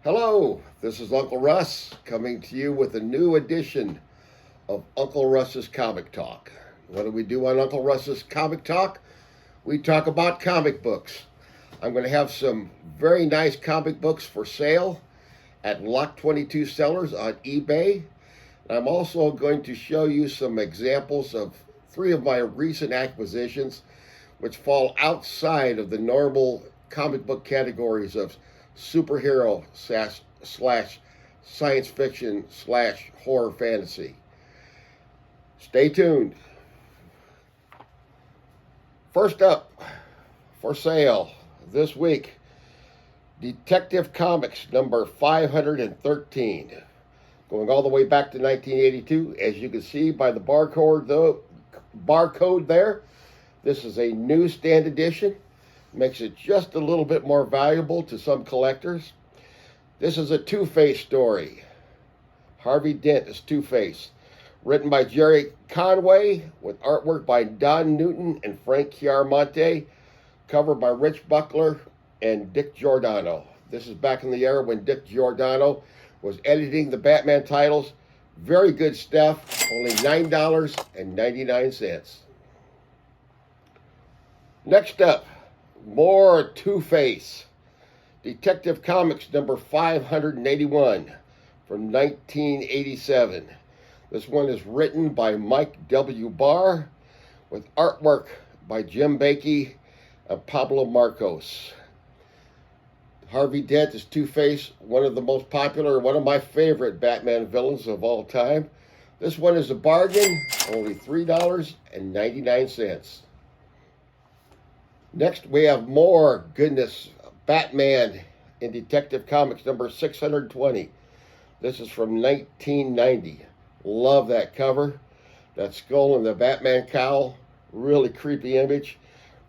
Hello, this is Uncle Russ coming to you with a new edition of Uncle Russ's Comic Talk. What do we do on Uncle Russ's Comic Talk? We talk about comic books. I'm going to have some very nice comic books for sale at Lot 22 Sellers on eBay. I'm also going to show you some examples of three of my recent acquisitions which fall outside of the normal comic book categories of superhero slash science fiction slash horror fantasy. Stay tuned. First up for sale this week, Detective Comics number 513. Going all the way back to 1982. As you can see by the barcode there, this is a newsstand edition. Makes it just a little bit more valuable to some collectors. This is a Two-Face story. Harvey Dent is Two-Face. Written by Jerry Conway with artwork by Don Newton and Frank Chiaramonte. Cover by Rich Buckler and Dick Giordano. This is back in the era when Dick Giordano was editing the Batman titles. Very good stuff. Only $9.99. Next up, more Two-Face. Detective Comics number 581 from 1987. This one is written by Mike W. Barr with artwork by Jim Bakey and Pablo Marcos. Harvey Dent is Two-Face, one of the most popular, one of my favorite Batman villains of all time. This one is a bargain, only $3.99. Next, we have more goodness. Batman in Detective Comics number 620. This is from 1990. Love that cover. That skull and the Batman cowl. Really creepy image.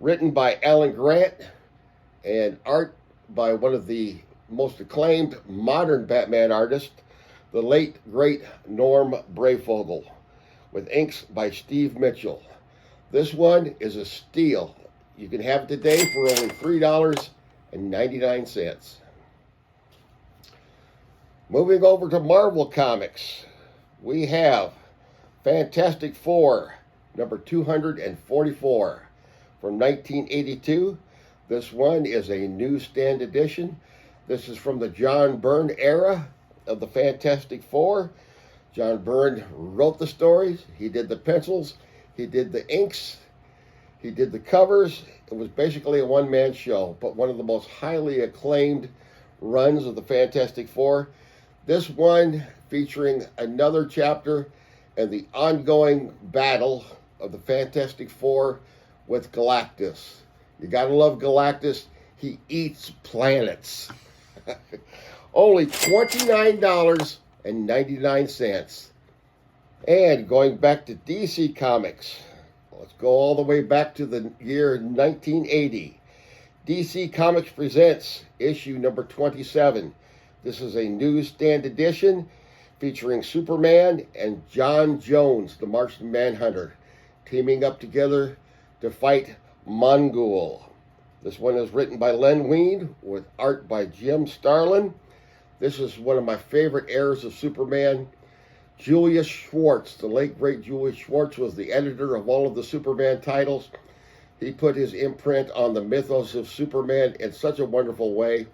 Written by Alan Grant and art by one of the most acclaimed modern Batman artists, the late, great Norm Breyfogle, with inks by Steve Mitchell. This one is a steal. You can have it today for only $3.99. Moving over to Marvel Comics, we have Fantastic Four, number 244, from 1982. This one is a newsstand edition. This is from the John Byrne era of the Fantastic Four. John Byrne wrote the stories. He did the pencils. He did the inks. He did the covers. It was basically a one-man show, but one of the most highly acclaimed runs of the Fantastic Four. This one featuring another chapter and the ongoing battle of the Fantastic Four with Galactus. You gotta love Galactus. He eats planets. Only $29.99. And going back to DC Comics, let's go all the way back to the year 1980. DC Comics presents issue number 27. This is a newsstand edition featuring Superman and John Jones, the Martian Manhunter, teaming up together to fight Mongul. This one is written by Len Wein with art by Jim Starlin. This is one of my favorite eras of Superman. Julius Schwartz, the late great Julius Schwartz, was the editor of all of the Superman titles. He put his imprint on the mythos of Superman in such a wonderful way.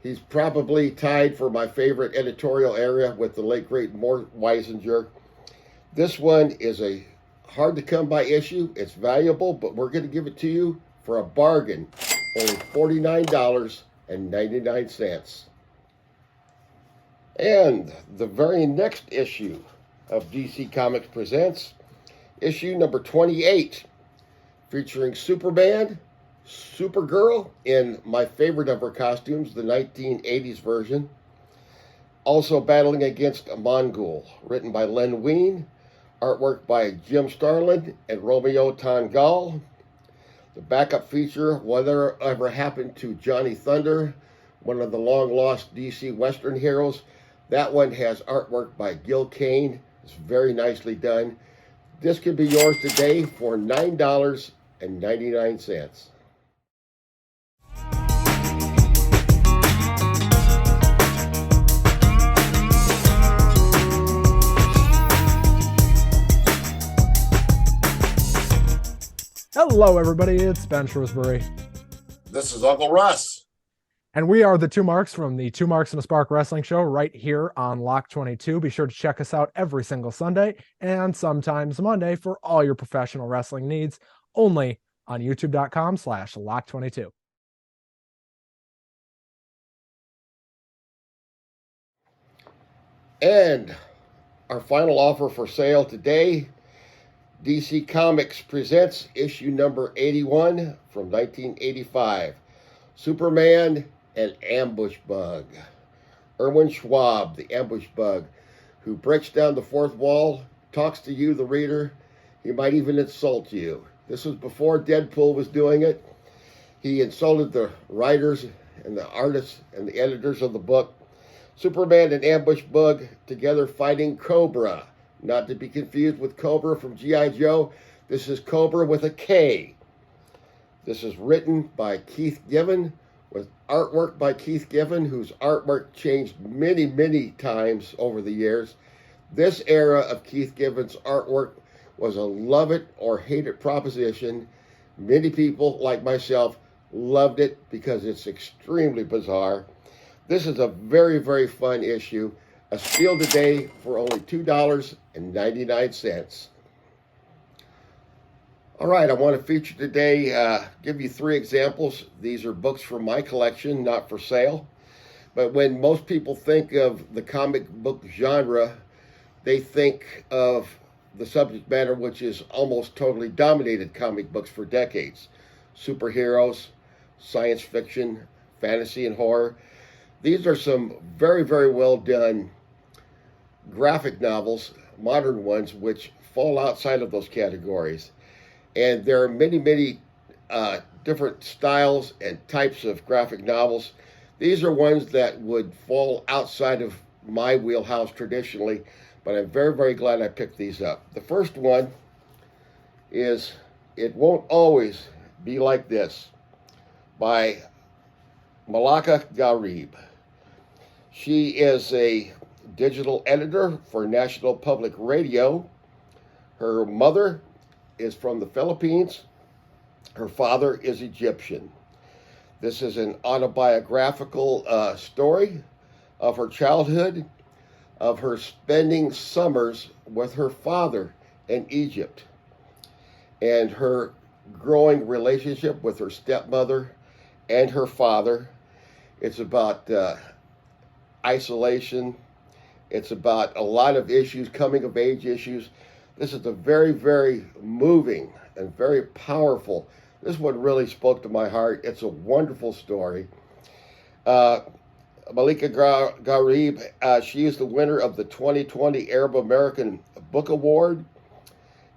He's probably tied for my favorite editorial area with the late great Mort Weisinger. This one is a hard to come by issue. It's valuable, but we're going to give it to you for a bargain. Only $49.99. And the very next issue of DC Comics presents issue number 28, featuring Superman, Supergirl in my favorite of her costumes, the 1980s version, also battling against a Mongul, written by Len Wein, artwork by Jim Starlin and Romeo Tanghal. The backup feature, Whatever Happened to Johnny Thunder, one of the long-lost DC Western heroes. That one has artwork by Gil Kane. It's very nicely done. This could be yours today for $9.99. Hello, everybody. It's Ben Shrewsbury. This is Uncle Russ. And we are the Two Marks from the Two Marks and a Spark Wrestling Show right here on Lock 22. Be sure to check us out every single Sunday and sometimes Monday for all your professional wrestling needs, only on youtube.com/Lock22. And our final offer for sale today, DC Comics presents issue number 81 from 1985, Superman and Ambush Bug. Erwin Schwab, the Ambush Bug, who breaks down the fourth wall, talks to you, the reader. He might even insult you. This was before Deadpool was doing it. He insulted the writers and the artists and the editors of the book. Superman and Ambush Bug together fighting Cobra. Not to be confused with Cobra from G.I. Joe. This is Cobra with a K. This is written by Keith Giffen, with artwork by Keith Giffen, whose artwork changed many, many times over the years. This era of Keith Giffen's artwork was a love it or hate it proposition. Many people, like myself, loved it because it's extremely bizarre. This is a very, very fun issue. A steal today for only $2.99. All right, I want to feature today, give you 3 examples. These are books from my collection, not for sale. But when most people think of the comic book genre, they think of the subject matter which is almost totally dominated comic books for decades. Superheroes, science fiction, fantasy, and horror. These are some very, very well done graphic novels, modern ones, which fall outside of those categories. And there are many, many different styles and types of graphic novels. These are ones that would fall outside of my wheelhouse traditionally, but I'm very, very glad I picked these up. The first one is It Won't Always Be Like This by Malaka Gharib. She is a digital editor for National Public Radio. Her mother is from the Philippines. Her father is Egyptian. This is an autobiographical story of her childhood, of her spending summers with her father in Egypt, and her growing relationship with her stepmother and her father. It's about isolation. It's about a lot of issues, coming of age issues. This is a very, very moving and very powerful. This one really spoke to my heart. It's a wonderful story. Malika Gharib, she is the winner of the 2020 Arab American Book Award.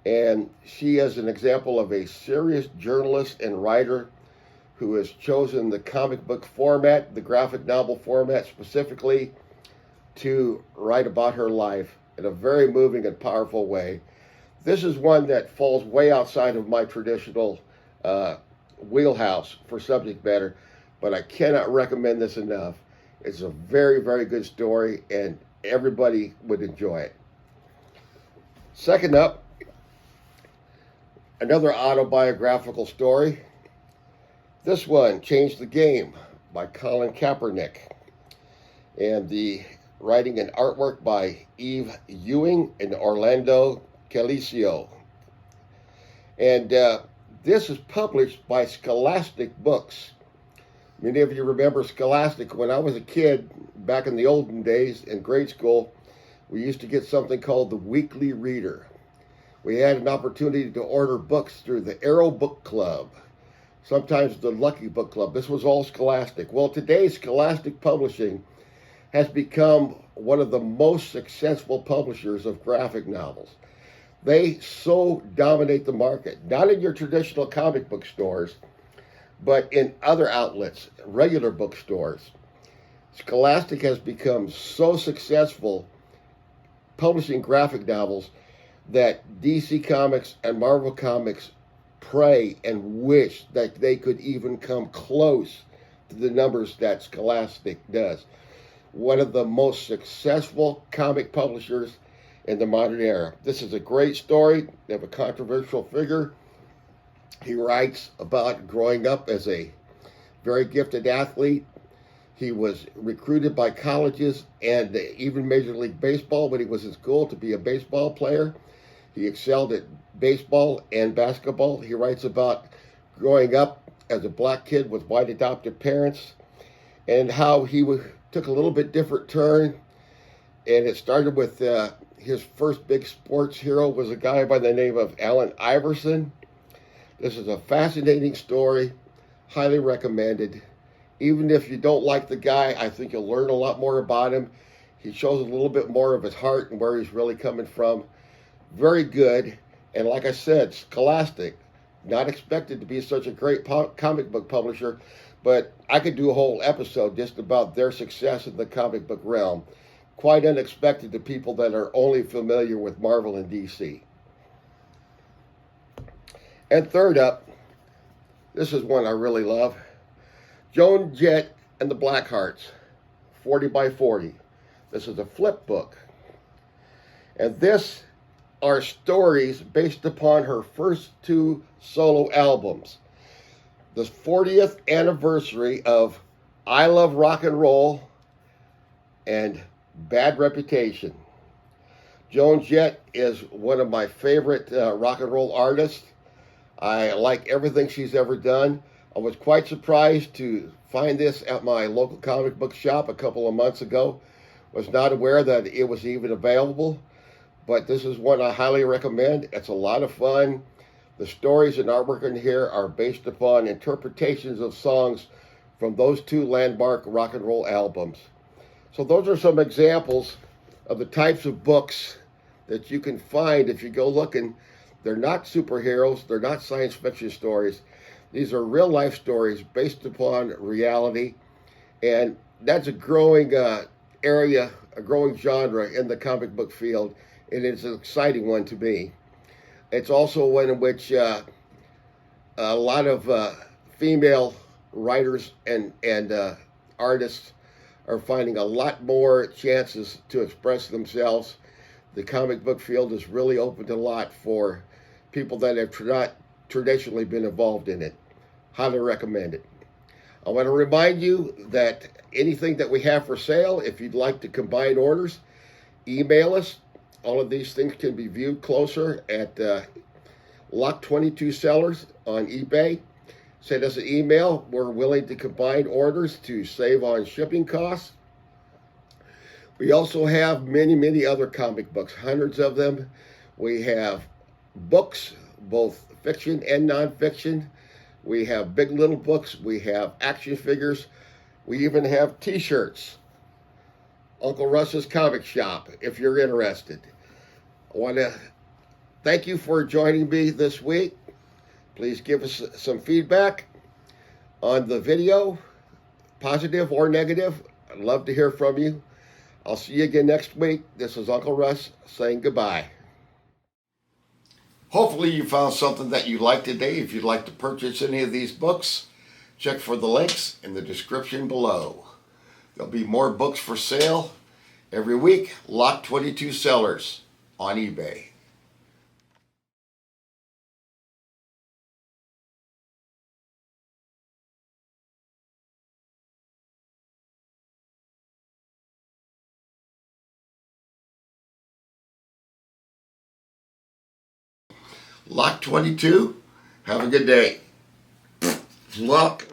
And she is an example of a serious journalist and writer who has chosen the comic book format, the graphic novel format specifically, to write about her life in a very moving and powerful way. This is one that falls way outside of my traditional wheelhouse for subject matter, but I cannot recommend this enough. It's a very, very good story, and everybody would enjoy it. Second up, another autobiographical story. This one, Change the Game, by Colin Kaepernick. And the writing and artwork by Eve Ewing and Orlando Calicio. And this is published by Scholastic Books. Many of you remember Scholastic. When I was a kid, back in the olden days in grade school, we used to get something called the Weekly Reader. We had an opportunity to order books through the Arrow Book Club, sometimes the Lucky Book Club. This was all Scholastic. Well, today Scholastic Publishing has become one of the most successful publishers of graphic novels. They so dominate the market, not in your traditional comic book stores, but in other outlets, regular bookstores. Scholastic has become so successful publishing graphic novels that DC Comics and Marvel Comics pray and wish that they could even come close to the numbers that Scholastic does. One of the most successful comic publishers in the modern era. This is a great story. They have a controversial figure He writes about growing up as a very gifted athlete. He was recruited by colleges and even Major League Baseball when he was in school to be a baseball player. He excelled at baseball and basketball. He writes about growing up as a black kid with white adoptive parents and how he took a little bit different turn. And it started with his first big sports hero was a guy by the name of Allen Iverson. This is a fascinating story, highly recommended. Even if you don't like the guy, I think you'll learn a lot more about him. He shows a little bit more of his heart and where he's really coming from. Very good. And like I said, Scholastic, not expected to be such a great comic book publisher, but I could do a whole episode just about their success in the comic book realm. Quite unexpected to people that are only familiar with Marvel and DC. And third up, this is one I really love. Joan Jett and the Blackhearts, 40 by 40. This is a flip book. And this are stories based upon her first two solo albums. The 40th anniversary of I Love Rock and Roll and Bad Reputation. Joan Jett is one of my favorite rock and roll artists. I like everything she's ever done. I was quite surprised to find this at my local comic book shop a couple of months ago. Was not aware that it was even available, but this is one I highly recommend. It's a lot of fun. The stories and artwork in here are based upon interpretations of songs from those two landmark rock and roll albums. So those are some examples of the types of books that you can find if you go looking. They're not superheroes. They're not science fiction stories. These are real life stories based upon reality. And that's a growing area, a growing genre in the comic book field. And it's an exciting one to me. It's also one in which a lot of female writers and artists are finding a lot more chances to express themselves. The comic book field is really opened a lot for people that have not traditionally been involved in it. Highly recommend it. I want to remind you that anything that we have for sale, if you'd like to combine orders, email us. All of these things can be viewed closer at Lock 22 Sellers on eBay. Send us an email. We're willing to combine orders to save on shipping costs. We also have many, many other comic books, hundreds of them. We have books, both fiction and nonfiction. We have big little books. We have action figures. We even have t-shirts. Uncle Russ's Comic Shop, if you're interested. I want to thank you for joining me this week. Please give us some feedback on the video, positive or negative. I'd love to hear from you. I'll see you again next week. This is Uncle Russ saying goodbye. Hopefully you found something that you liked today. If you'd like to purchase any of these books, check for the links in the description below. There'll be more books for sale every week. Lock 22 Sellers on eBay. Lock 22, have a good day. Lock